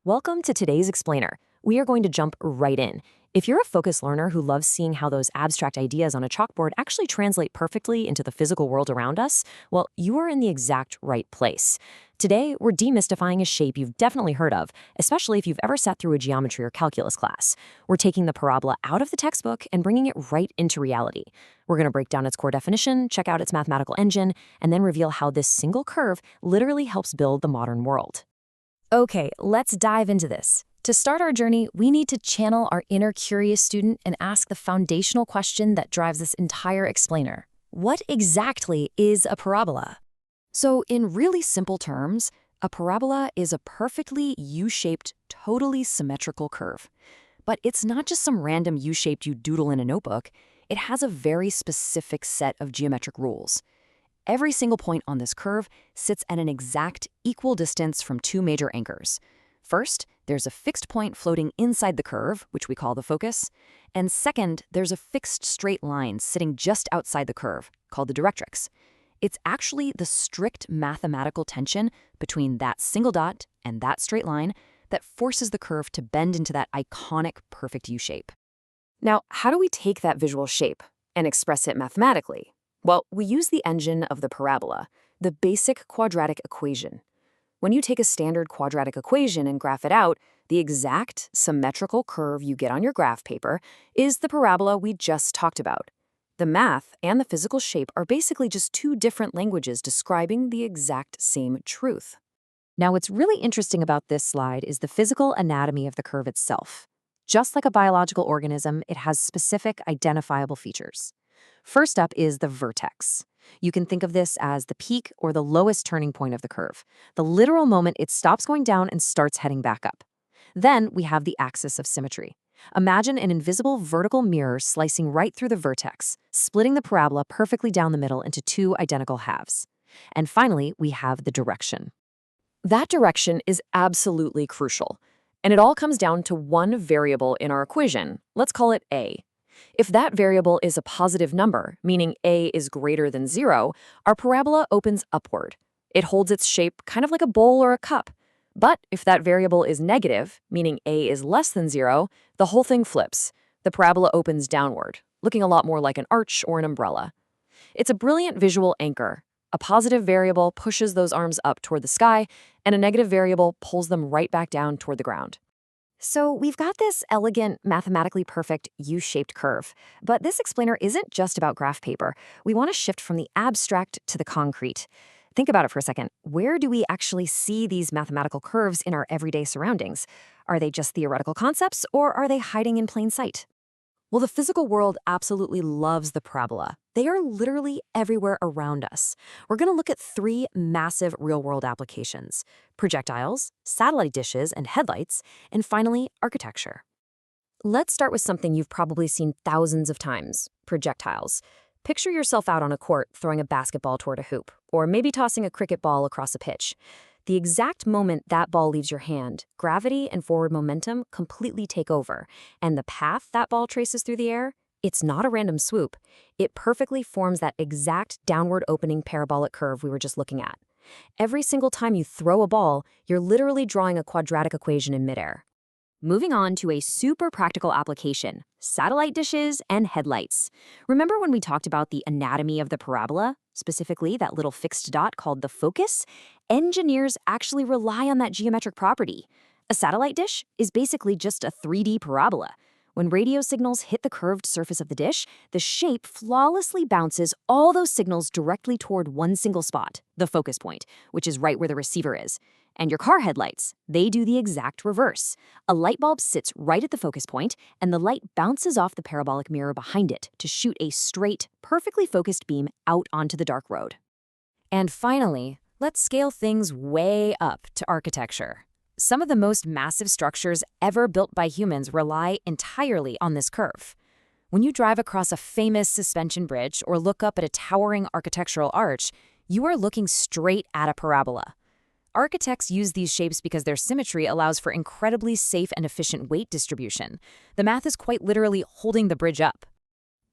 Welcome to today's explainer. We are going to jump right in. If you're a focused learner who loves seeing how those abstract ideas on a chalkboard actually translate perfectly into the physical world around us, well, you are in the exact right place. Today, we're demystifying a shape you've definitely heard of, especially if you've ever sat through a geometry or calculus class. We're taking the parabola out of the textbook and bringing it right into reality. We're going to break down its core definition, check out its mathematical engine, and then reveal how this single curve literally helps build the modern world. Okay, let's dive into this. To start our journey, we need to channel our inner curious student and ask the foundational question that drives this entire explainer. What exactly is a parabola? So, in really simple terms, a parabola is a perfectly U-shaped, totally symmetrical curve. But it's not just some random U-shaped you doodle in a notebook. It has a very specific set of geometric rules. Every single point on this curve sits at an exact equal distance from two major anchors. First, there's a fixed point floating inside the curve, which we call the focus. And second, there's a fixed straight line sitting just outside the curve, called the directrix. It's actually the strict mathematical tension between that single dot and that straight line that forces the curve to bend into that iconic perfect U-shape. Now, how do we take that visual shape and express it mathematically? Well, we use the engine of the parabola, the basic quadratic equation. When you take a standard quadratic equation and graph it out, the exact symmetrical curve you get on your graph paper is the parabola we just talked about. The math and the physical shape are basically just two different languages describing the exact same truth. Now, what's really interesting about this slide is the physical anatomy of the curve itself. Just like a biological organism, it has specific identifiable features. First up is the vertex. You can think of this as the peak or the lowest turning point of the curve, the literal moment it stops going down and starts heading back up. Then we have the axis of symmetry. Imagine an invisible vertical mirror slicing right through the vertex, splitting the parabola perfectly down the middle into two identical halves. And finally, we have the direction. That direction is absolutely crucial, and it all comes down to one variable in our equation. Let's call it A. If that variable is a positive number, meaning A is greater than 0, our parabola opens upward. It holds its shape kind of like a bowl or a cup. But if that variable is negative, meaning A is less than 0, the whole thing flips. The parabola opens downward, looking a lot more like an arch or an umbrella. It's a brilliant visual anchor. A positive variable pushes those arms up toward the sky, and a negative variable pulls them right back down toward the ground. So we've got this elegant, mathematically perfect U-shaped curve. But this explainer isn't just about graph paper. We want to shift from the abstract to the concrete. Think about it for a second. Where do we actually see these mathematical curves in our everyday surroundings? Are they just theoretical concepts, or are they hiding in plain sight? Well, the physical world absolutely loves the parabola. They are literally everywhere around us. We're going to look at three massive real-world applications: projectiles, satellite dishes and headlights, and finally, architecture. Let's start with something you've probably seen thousands of times: projectiles. Picture yourself out on a court throwing a basketball toward a hoop, or maybe tossing a cricket ball across a pitch. The exact moment that ball leaves your hand, gravity and forward momentum completely take over, and the path that ball traces through the air, it's not a random swoop. It perfectly forms that exact downward opening parabolic curve we were just looking at. Every single time you throw a ball, you're literally drawing a quadratic equation in midair. Moving on to a super practical application: satellite dishes and headlights. Remember when we talked about the anatomy of the parabola, specifically that little fixed dot called the focus? Engineers actually rely on that geometric property. A satellite dish is basically just a 3D parabola. When radio signals hit the curved surface of the dish, the shape flawlessly bounces all those signals directly toward one single spot, the focus point, which is right where the receiver is. And your car headlights, they do the exact reverse. A light bulb sits right at the focus point, and the light bounces off the parabolic mirror behind it to shoot a straight, perfectly focused beam out onto the dark road. And finally, let's scale things way up to architecture. Some of the most massive structures ever built by humans rely entirely on this curve. When you drive across a famous suspension bridge or look up at a towering architectural arch, you are looking straight at a parabola. Architects use these shapes because their symmetry allows for incredibly safe and efficient weight distribution. The math is quite literally holding the bridge up.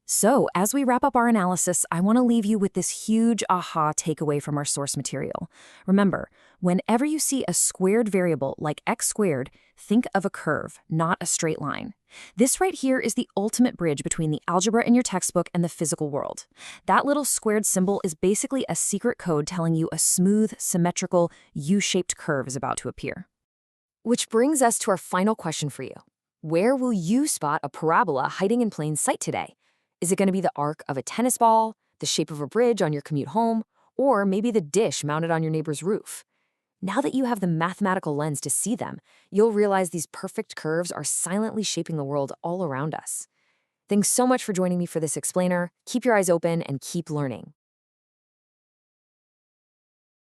So, as we wrap up our analysis, I want to leave you with this huge aha takeaway from our source material. Remember, whenever you see a squared variable like x squared, think of a curve, not a straight line. This right here is the ultimate bridge between the algebra in your textbook and the physical world. That little squared symbol is basically a secret code telling you a smooth, symmetrical, U-shaped curve is about to appear. Which brings us to our final question for you. Where will you spot a parabola hiding in plain sight today? Is it going to be the arc of a tennis ball, the shape of a bridge on your commute home, or maybe the dish mounted on your neighbor's roof? Now that you have the mathematical lens to see them, you'll realize these perfect curves are silently shaping the world all around us. Thanks so much for joining me for this explainer. Keep your eyes open and keep learning.